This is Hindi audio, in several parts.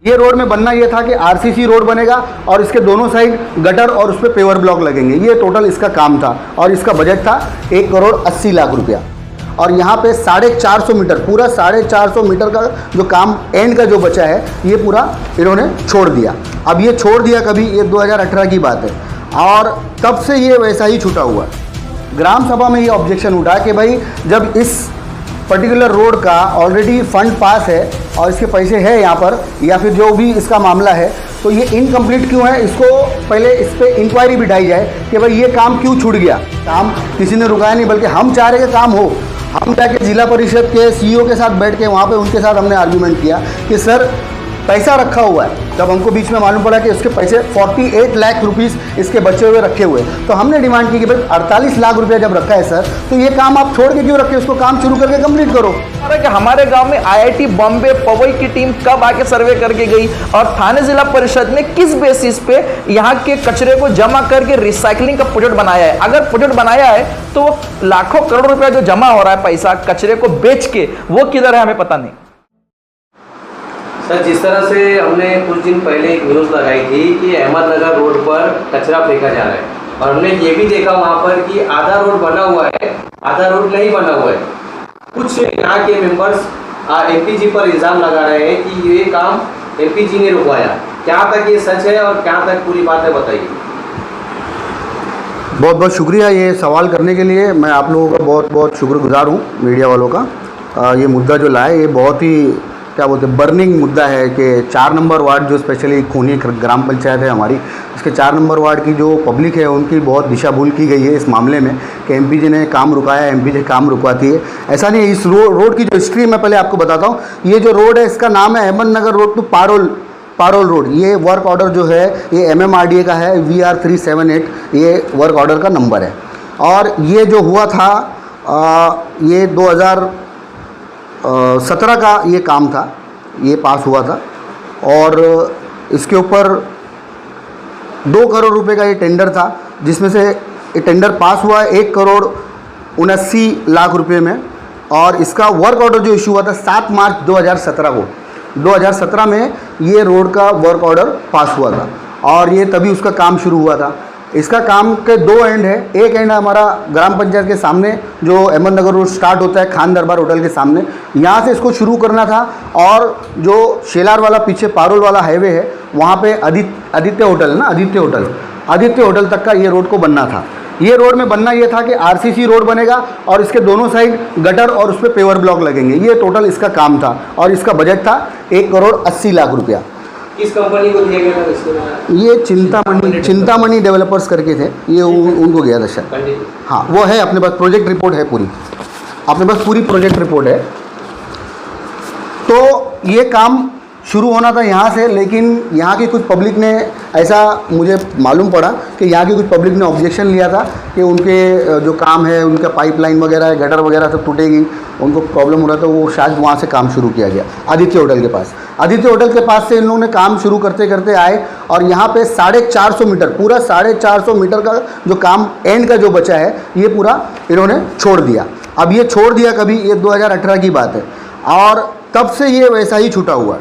ये रोड में बनना ये था कि आरसीसी रोड बनेगा और इसके दोनों साइड गटर और उस पर पेवर ब्लॉक लगेंगे। ये टोटल इसका काम था और इसका बजट था 1,80,00,000 रुपया। और यहाँ पे 450 मीटर, पूरा 450 मीटर का जो काम एंड का जो बचा है ये पूरा इन्होंने छोड़ दिया। अब ये छोड़ दिया कभी, ये 2018 की बात है और तब से ये वैसा ही छूटा हुआ है। ग्राम सभा में ये ऑब्जेक्शन उठा कि भाई जब इस पर्टिकुलर रोड का ऑलरेडी फंड पास है और इसके पैसे हैं यहाँ पर, या फिर जो भी इसका मामला है, तो ये इनकम्प्लीट क्यों है, इसको पहले इस पर इंक्वायरी बिठाई जाए कि भाई ये काम क्यों छूट गया। काम किसी ने रुकाया नहीं, बल्कि हम चाह रहे कि काम हो। हम जाके जिला परिषद के सीईओ के साथ बैठ के वहाँ पे उनके साथ हमने आर्ग्यूमेंट किया कि सर पैसा रखा हुआ है। जब हमको बीच में मालूम पड़ा कि उसके पैसे 48 लाख रुपीस इसके बचे हुए रखे हुए, तो हमने डिमांड की कि भाई 48 लाख रुपया जब रखा है सर, तो ये काम आप छोड़ के क्यों रखे, उसको काम शुरू करके कंप्लीट करो। कि हमारे गांव में आईआईटी बॉम्बे पवई की टीम कब आके सर्वे करके गई और थाने जिला परिषद ने किस बेसिस पे यहाँ के कचरे को जमा करके रिसाइकलिंग का प्रोजेक्ट बनाया है। अगर प्रोजेक्ट बनाया है तो वो लाखों करोड़ रुपया जो जमा हो रहा है पैसा कचरे को बेच के, वो किधर है हमें पता नहीं। सर, जिस तरह से हमने कुछ दिन पहले एक न्यूज़ लगाई थी कि अहमदनगर रोड पर कचरा फेंका जा रहा है और हमने ये भी देखा वहाँ पर कि आधा रोड बना हुआ है, आधा रोड नहीं बना हुआ है। कुछ यहाँ के मेंबर्स एमपीजी पर इल्ज़ाम लगा रहे हैं कि ये काम एमपीजी ने रुकवाया। क्या तक ये सच है और क्या तक पूरी बात है, बताइए। बहुत बहुत शुक्रिया ये सवाल करने के लिए। मैं आप लोगों का बहुत बहुत शुक्रगुजार हूँ, मीडिया वालों का। ये मुद्दा जो लाए ये बहुत ही क्या बोलते हैं बर्निंग मुद्दा है कि 4 नंबर वार्ड जो स्पेशली खूनी ग्राम पंचायत है हमारी, इसके 4 नंबर वार्ड की जो पब्लिक है उनकी बहुत दिशा भूल की गई है इस मामले में कि एमपीजी ने काम रुकाया, एमपीजी काम रुकवाती है। ऐसा नहीं है। इस रोड की जो हिस्ट्री मैं पहले आपको बताता हूँ। ये जो रोड है इसका नाम है Ahmednagar road to Parol road. ये वर्क ऑर्डर जो है ये MMRDA का है, VR 378 ये वर्क ऑर्डर का नंबर है। और ये जो हुआ था ये 2017 का ये काम था, ये पास हुआ था और इसके ऊपर 2 करोड़ रुपए का ये टेंडर था, जिसमें से ये टेंडर पास हुआ 1,79,00,000 रुपये में। और इसका वर्क ऑर्डर जो इशू हुआ था 7 मार्च 2017 को, 2017 में ये रोड का वर्क ऑर्डर पास हुआ था और ये तभी उसका काम शुरू हुआ था। इसका काम के 2 एंड है। एक एंड हमारा ग्राम पंचायत के सामने जो अहमदनगर रोड स्टार्ट होता है खान दरबार होटल के सामने, यहाँ से इसको शुरू करना था। और जो शेलार वाला पीछे पारोल वाला हाईवे है वहाँ पे आदित्य होटल है ना, आदित्य होटल तक का ये रोड को बनना था। ये रोड में बनना ये था कि आरसीसी रोड बनेगा और इसके दोनों साइड गटर और उस पर पेवर ब्लॉक लगेंगे। ये टोटल इसका काम था और इसका बजट था 1,80,00,000 रुपया। किस कंपनी को दिया गया था इसको? ये चिंतामणि डेवलपर्स करके थे, ये उनको गया था शायद। हाँ, वो है अपने पास, प्रोजेक्ट रिपोर्ट है पूरी, अपने पास पूरी प्रोजेक्ट रिपोर्ट है। तो ये काम शुरू होना था यहाँ से, लेकिन यहाँ की कुछ पब्लिक ने, ऐसा मुझे मालूम पड़ा कि यहाँ की कुछ पब्लिक ने ऑब्जेक्शन लिया था कि उनके जो काम है उनका पाइपलाइन वगैरह है, गटर वगैरह सब टूटेगी, उनको प्रॉब्लम हो रहा था। वो शायद वहाँ से काम शुरू किया गया आदित्य होटल के पास। आदित्य होटल के पास से इन लोगों ने काम शुरू करते करते आए और यहाँ पे 450 मीटर, पूरा 450 मीटर का जो काम एंड का जो बचा है ये पूरा इन्होंने छोड़ दिया। अब ये छोड़ दिया कभी, ये 2018 की बात है और तब से ये वैसा ही छूटा हुआ है।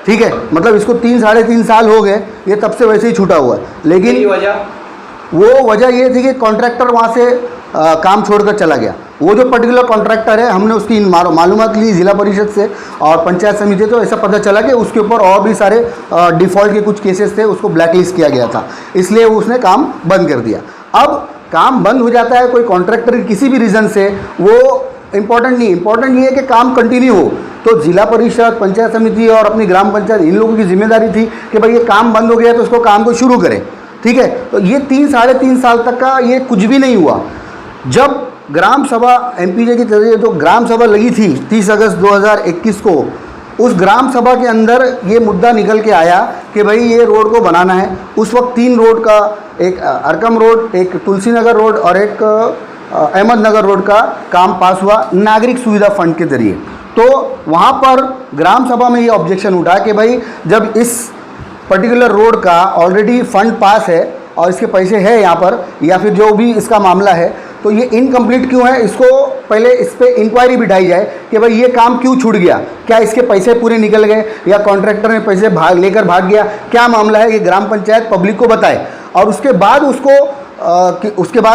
ठीक है, मतलब इसको 3-3.5 साल हो गए, ये तब से वैसे ही छूटा हुआ है। लेकिन वो वजह ये थी कि कॉन्ट्रैक्टर वहाँ से काम छोड़कर चला गया। वो जो पर्टिकुलर कॉन्ट्रैक्टर है, हमने उसकी मालूमात ली जिला परिषद से और पंचायत समिति, तो ऐसा पता चला कि उसके ऊपर और भी सारे डिफ़ॉल्ट के कुछ केसेस थे, उसको ब्लैकलिस्ट किया गया था, इसलिए उसने काम बंद कर दिया। अब काम बंद हो जाता है कोई कॉन्ट्रैक्टर किसी भी रीज़न से, वो इम्पोर्टेंट नहीं, इम्पोर्टेंट ये है कि काम कंटिन्यू हो। तो जिला परिषद, पंचायत समिति और अपनी ग्राम पंचायत, इन लोगों की जिम्मेदारी थी कि भाई ये काम बंद हो गया तो उसको काम को शुरू करें। ठीक है, तो ये 3-3.5 साल तक का ये कुछ भी नहीं हुआ। जब ग्राम सभा एमपीजे की तरह जो ग्राम सभा लगी थी 30 अगस्त 2021 को, उस ग्राम सभा के अंदर ये मुद्दा निकल के आया कि भाई ये रोड को बनाना है। उस वक्त 3 रोड का, एक अरकम रोड, एक तुलसी नगर रोड और एक अहमदनगर रोड का काम पास हुआ नागरिक सुविधा फंड के जरिए। तो वहाँ पर ग्राम सभा में ये ऑब्जेक्शन उठा कि भाई जब इस पर्टिकुलर रोड का ऑलरेडी फंड पास है और इसके पैसे हैं यहाँ पर, या फिर जो भी इसका मामला है, तो ये इनकम्प्लीट क्यों है, इसको पहले इस पर इंक्वायरी बिठाई जाए कि भाई ये काम क्यों छूट गया, क्या इसके पैसे पूरे निकल गए या कॉन्ट्रैक्टर ने पैसे लेकर भाग गया, क्या मामला है, ये ग्राम पंचायत पब्लिक को बताए और उसके बाद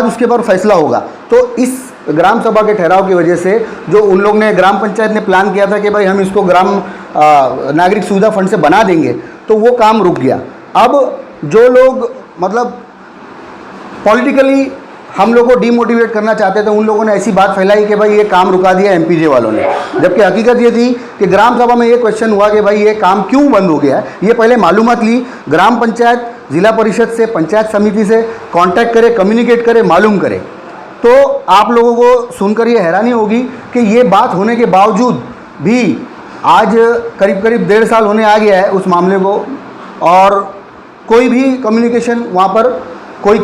उसके बाद फैसला होगा। तो इस ग्राम सभा के ठहराव की वजह से जो उन लोग ने ग्राम पंचायत ने प्लान किया था कि भाई हम इसको ग्राम नागरिक सुविधा फंड से बना देंगे, तो वो काम रुक गया। अब जो लोग मतलब पॉलिटिकली हम लोग को डीमोटिवेट करना चाहते थे, उन लोगों ने ऐसी बात फैलाई कि भाई ये काम रुका दिया एमपीजे वालों ने, जबकि हकीकत ये थी कि ग्राम सभा में ये क्वेश्चन हुआ कि भाई ये काम क्यों बंद हो गया है। ये पहले मालूमात ली, ग्राम पंचायत जिला परिषद से, पंचायत समिति से कांटेक्ट करे, कम्युनिकेट करे, मालूम करे। तो आप लोगों को सुनकर ये हैरानी होगी कि ये बात होने के बावजूद भी आज करीब करीब 1.5 साल होने आ गया है उस मामले को, और कोई भी कम्युनिकेशन वहाँ पर कोई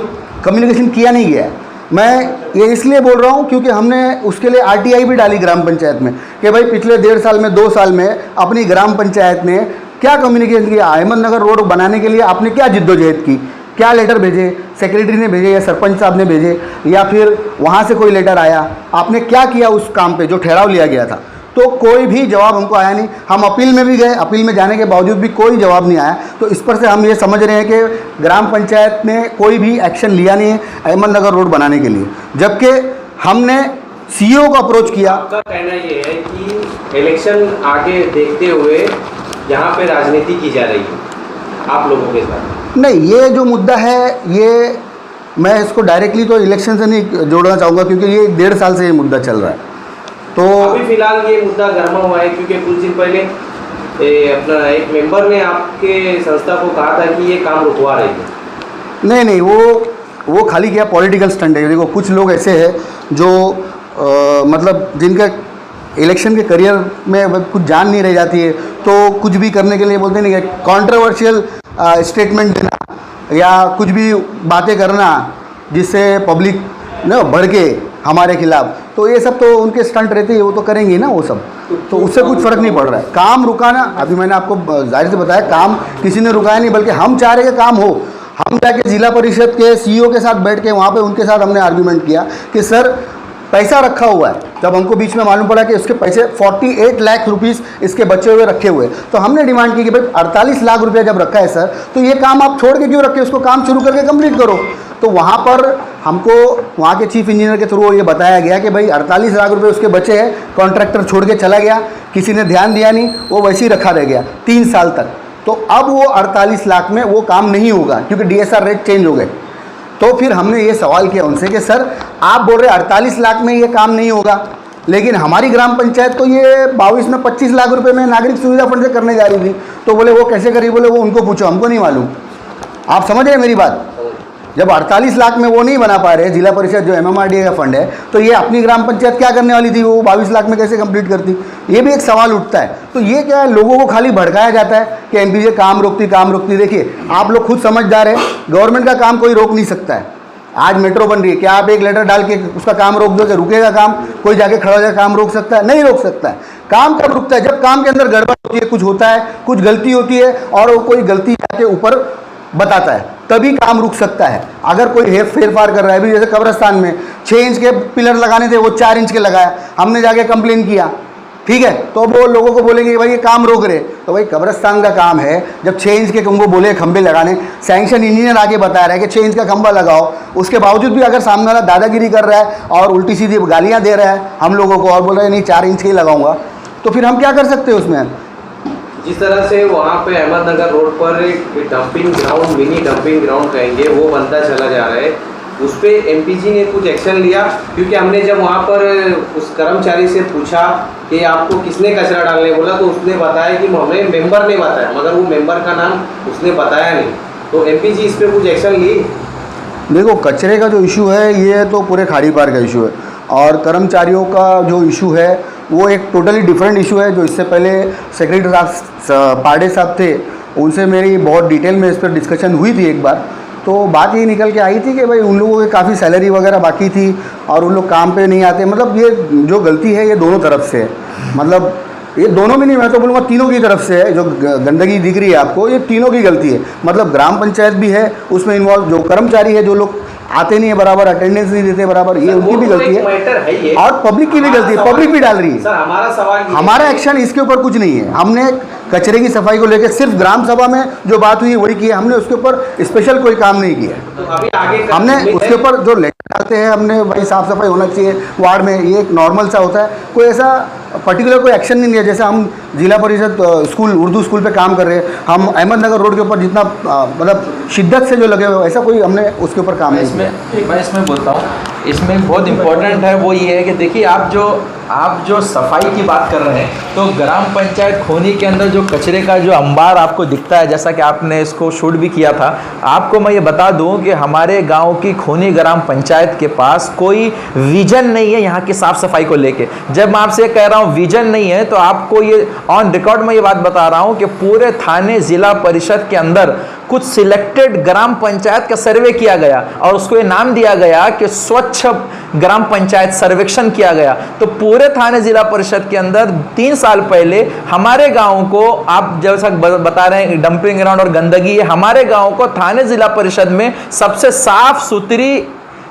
कम्युनिकेशन किया नहीं गया है। मैं ये इसलिए बोल रहा हूँ क्योंकि हमने उसके लिए आरटीआई भी डाली ग्राम पंचायत में कि भाई पिछले 1.5 साल में, 2 साल में अपनी ग्राम पंचायत ने क्या कम्युनिकेशन किया, अहमदनगर रोड बनाने के लिए आपने क्या जिद्दोजहद की, क्या लेटर भेजे, सेक्रेटरी ने भेजे या सरपंच साहब ने भेजे या फिर वहाँ से कोई लेटर आया, आपने क्या किया उस काम पे जो ठहराव लिया गया था। तो कोई भी जवाब हमको आया नहीं। हम अपील में भी गए, अपील में जाने के बावजूद भी कोई जवाब नहीं आया। तो इस पर से हम ये समझ रहे हैं कि ग्राम पंचायत ने कोई भी एक्शन लिया नहीं है अहमदनगर रोड बनाने के लिए, जबकि हमने सीईओ को अप्रोच किया। आपका कहना ये है कि इलेक्शन आगे देखते हुए यहाँ पे राजनीति की जा रही है आप लोगों के साथ? नहीं, ये जो मुद्दा है ये मैं इसको डायरेक्टली तो इलेक्शन से नहीं जोड़ना चाहूँगा क्योंकि ये 1.5 साल से ये मुद्दा चल रहा है। तो अभी फिलहाल ये मुद्दा गर्मा हुआ है क्योंकि कुछ दिन पहले अपना एक मेंबर ने आपके संस्था को कहा था कि ये काम रुकवा रही है। नहीं, वो खाली क्या पॉलिटिकल स्टंट है। देखो कुछ लोग ऐसे हैं जो मतलब जिनका इलेक्शन के करियर में कुछ जान नहीं रह जाती है, तो कुछ भी करने के लिए बोलते नहीं, कॉन्ट्रोवर्शियल स्टेटमेंट देना या कुछ भी बातें करना जिससे पब्लिक न भड़के हमारे खिलाफ, तो ये सब तो उनके स्टंट रहते हैं, वो तो करेंगे ना वो सब, तो उससे कुछ फ़र्क नहीं पड़ रहा है। काम रुकाना, अभी मैंने आपको जाहिर से बताया, काम किसी ने रुकाया नहीं, बल्कि हम चाह रहे कि काम हो। हम जाके जिला परिषद के सीईओ के साथ बैठ के वहाँ पे उनके साथ हमने आर्ग्यूमेंट किया कि सर पैसा रखा हुआ है। जब हमको बीच में मालूम पड़ा कि उसके पैसे 48 लाख रुपीस इसके बचे हुए रखे हुए, तो हमने डिमांड की कि भाई 48 लाख रुपया जब रखा है सर, तो ये काम आप छोड़ के क्यों रखे, उसको काम शुरू करके कंप्लीट करो। तो वहाँ पर हमको वहाँ के चीफ इंजीनियर के थ्रू ये बताया गया कि भाई 48 लाख रुपए उसके बचे हैं, कॉन्ट्रैक्टर छोड़ के चला गया, किसी ने ध्यान दिया नहीं, वो वैसे ही रखा रह गया 3 साल तक। तो अब वो 48 लाख में वो काम नहीं होगा क्योंकि DSR रेट चेंज हो गए। तो फिर हमने ये सवाल किया उनसे कि सर आप बोल रहे 48 लाख में ये काम नहीं होगा, लेकिन हमारी ग्राम पंचायत तो ये 22 में 25 लाख रुपए में नागरिक सुविधा फंड से करने जा रही थी। तो बोले वो कैसे करी, बोले वो उनको पूछो, हमको नहीं मालूम। आप समझ रहे हैं मेरी बात? जब 48 लाख में वो नहीं बना पा रहे जिला परिषद जो MMRDA का फंड है, तो ये अपनी ग्राम पंचायत क्या करने वाली थी, वो 22 लाख में कैसे कंप्लीट करती? ये भी एक सवाल उठता है। तो ये क्या है, लोगों को खाली भड़काया जाता है कि एमपीजे काम रोकती। देखिए आप लोग खुद समझदार है, गवर्नमेंट का काम कोई रोक नहीं सकता है। आज मेट्रो बन रही है, क्या आप एक लेटर डाल के उसका काम रोक दोगे, रुकेगा काम? कोई जाके खड़ा हो जाए काम रोक सकता है? नहीं रोक सकता है। काम कब रुकता है? जब काम के अंदर गड़बड़ होती है, कुछ होता है, कुछ गलती होती है और वो कोई गलती जाके ऊपर बताता है, तभी काम रुक सकता है। अगर कोई फेरफार कर रहा है, अभी जैसे कब्रिस्तान में 6 इंच के पिलर लगाने थे, वो 4 इंच के लगाया, हमने जाके कंप्लेन किया, ठीक है, तो अब वो लोगों को बोलेंगे कि भाई ये काम रोक रहे। तो भाई कब्रिस्तान का काम है, जब 6 इंच के उनको बोले खंबे लगाने, सैंक्शन इंजीनियर आके बता रहा है कि 6 इंच का खंबा लगाओ, उसके बावजूद भी अगर सामने वाला दादागिरी कर रहा है और उल्टी सीधी गालियाँ दे रहा है हम लोगों को और बोल रहा है नहीं 4 इंच के ही लगाऊंगा, तो फिर हम क्या कर सकते हैं उसमें? जिस तरह से वहाँ पे अहमदनगर रोड पर एक dumping ground, mini dumping ground कहेंगे, वो बनता चला जा रहा है, उस पर एमपीजी ने कुछ एक्शन लिया? क्योंकि हमने जब वहाँ पर उस कर्मचारी से पूछा कि आपको किसने कचरा डालने बोला, तो उसने बताया कि हमें मेंबर ने बताया, मगर वो मेंबर का नाम उसने बताया नहीं। तो एमपीजी इस पर कुछ एक्शन ली? देखो कचरे का जो इशू है ये तो पूरे खाड़ी पार का इशू है, और कर्मचारियों का जो इशू है वो एक टोटली डिफरेंट इशू है। जो इससे पहले सेक्रेटरी पांडे साहब थे, उनसे मेरी बहुत डिटेल में इस पर डिस्कशन हुई थी एक बार, तो बात ये निकल के आई थी कि भाई उन लोगों की काफ़ी सैलरी वगैरह बाकी थी और उन लोग काम पे नहीं आते। मतलब ये जो गलती है ये दोनों तरफ से है, मतलब ये दोनों भी नहीं, मैं तो बोलूँगा तीनों की तरफ से है। जो गंदगी दिख रही है आपको, ये तीनों की गलती है। मतलब ग्राम पंचायत भी है उसमें इन्वॉल्व, जो कर्मचारी है, जो लोग आते नहीं है बराबर, अटेंडेंस नहीं देते बराबर, ये उनकी भी गलती मैटर है है ये। और पब्लिक की भी गलती है, पब्लिक भी डाल रही है। सर हमारा सवाल ये हमारा है एक्शन इसके ऊपर कुछ नहीं है। हमने कचरे की सफाई को लेकर सिर्फ ग्राम सभा में जो बात हुई वही की है, हमने उसके ऊपर स्पेशल कोई काम नहीं किया। तो अभी आगे हमने उसके ऊपर जो लेटर डालते हैं, हमने वही साफ सफाई होना चाहिए वार्ड में, ये एक नॉर्मल सा होता है, कोई ऐसा पर्टिकुलर कोई एक्शन नहीं लिया। जैसे हम जिला परिषद स्कूल उर्दू स्कूल पे काम कर रहे हैं, हम अहमदनगर रोड के ऊपर जितना मतलब शिद्दत से जो लगे हुए ऐसा कोई हमने उसके ऊपर काम नहीं किया। मैं इसमें बोलता हूँ, इसमें बहुत इम्पोर्टेंट है वो ये है कि देखिए आप जो सफाई की बात कर रहे हैं, तो ग्राम पंचायत खोनी के अंदर जो कचरे का जो अंबार आपको दिखता है, जैसा कि आपने इसको शूट भी किया था, आपको मैं ये बता दूं कि हमारे गांव की खोनी ग्राम पंचायत के पास कोई विजन नहीं है यहाँ की साफ सफाई को लेके। जब मैं आपसे कह रहा हूँ विजन नहीं है, तो आपको ये ऑन रिकॉर्ड में ये बात बता रहा हूँ कि पूरे थाने जिला परिषद के अंदर कुछ सिलेक्टेड ग्राम पंचायत का सर्वे किया गया और उसको ये नाम दिया गया कि स्वच्छ ग्राम पंचायत सर्वेक्षण किया गया। तो पूरे थाने जिला परिषद के अंदर 3 साल पहले हमारे गांव को, आप जैसा बता रहे हैं डंपिंग ग्राउंड और गंदगी, हमारे गांव को थाने जिला परिषद में सबसे साफ सुथरी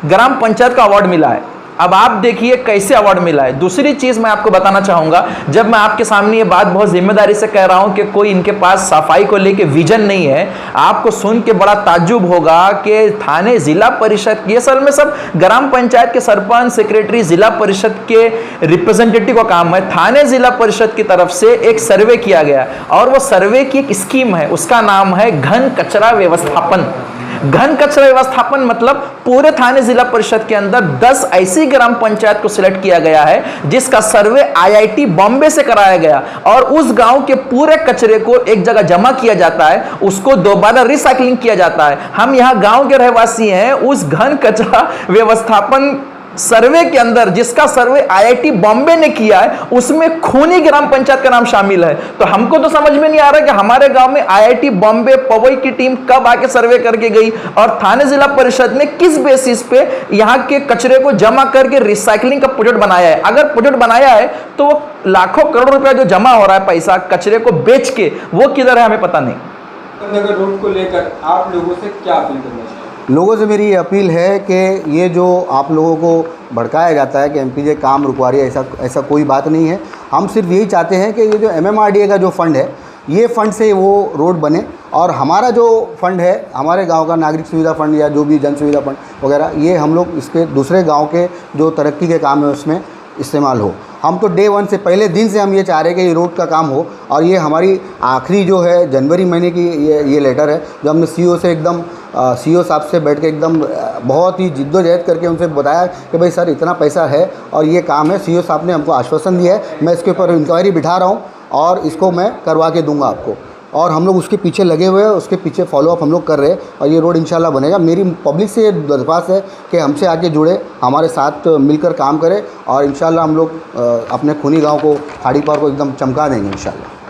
ग्राम पंचायत का अवार्ड मिला है। अब आप देखिए कैसे अवार्ड मिला है। दूसरी चीज मैं आपको बताना चाहूंगा, जब मैं आपके सामने ये बात बहुत जिम्मेदारी से कह रहा हूं कि कोई इनके पास सफाई को लेके विजन नहीं है, आपको सुन के बड़ा ताज्जुब होगा कि थाने जिला परिषद ये असल में सब ग्राम पंचायत के सरपंच, सेक्रेटरी, जिला परिषद के रिप्रेजेंटेटिव का काम है। थाने जिला परिषद की तरफ से एक सर्वे किया गया और वो सर्वे की एक स्कीम है, उसका नाम है घन कचरा व्यवस्थापन। घन कचरा व्यवस्थापन मतलब पूरे थाने जिला परिषद के अंदर 10 ऐसी ग्राम पंचायत को सिलेक्ट किया गया है जिसका सर्वे IIT बॉम्बे से कराया गया और उस गांव के पूरे कचरे को एक जगह जमा किया जाता है, उसको दोबारा रिसाइकलिंग किया जाता है। हम यहां गांव के रहवासी हैं, उस घन कचरा व्यवस्थापन सर्वे के अंदर जिसका सर्वे IIT बॉम्बे ने किया है, उसमें खूनी ग्राम पंचायत का नाम शामिल है। तो हमको तो समझ में नहीं आ रहा कि हमारे गांव में IIT बॉम्बे पवई की टीम कब आके सर्वे करके गई और थाने जिला परिषद ने किस बेसिस पे यहां के कचरे को जमा करके रिसाइकलिंग का प्रोजेक्ट बनाया है। अगर प्रोजेक्ट बनाया है तो लाखों करोड़ रुपया जो जमा हो रहा है पैसा कचरे को बेच के, वो किधर है हमें पता नहीं। नगर रोड को लेकर आप लोगों से क्या अपील करना चाहिए? लोगों से मेरी ये अपील है कि ये जो आप लोगों को भड़काया जाता है कि MPJ काम रुकवा रही है, ऐसा कोई बात नहीं है। हम सिर्फ यही चाहते हैं कि ये जो MMRDA का जो फंड है, ये फंड से वो रोड बने और हमारा जो फंड है, हमारे गांव का नागरिक सुविधा फंड या जो भी जन सुविधा फंड वगैरह, ये हम लोग इसके दूसरे गांव के जो तरक्की के काम है उसमें इस्तेमाल हो। हम तो डे 1 से पहले दिन से हम ये चाह रहे हैं कि ये रोड का काम हो और ये हमारी आखिरी जो है जनवरी महीने की ये लेटर है जो हमने CO से एकदम CO साहब से बैठ के एकदम बहुत ही जिद्दोजहद करके उनसे बताया कि भाई सर इतना पैसा है और ये काम है। CO साहब ने हमको आश्वासन दिया है, मैं इसके ऊपर इंक्वायरी बिठा रहा हूँ और इसको मैं करवा के दूंगा आपको। और हम लोग उसके पीछे लगे हुए हैं, उसके पीछे फॉलोअप हम लोग कर रहे हैं और ये रोड इंशाल्लाह बनेगा। मेरी पब्लिक से ये दरख्वास्त है कि हमसे आके जुड़े, हमारे साथ मिलकर काम करें और इंशाल्लाह हम लोग अपने खूनी गांव को, हाड़ी पार को एकदम चमका देंगे इंशाल्लाह।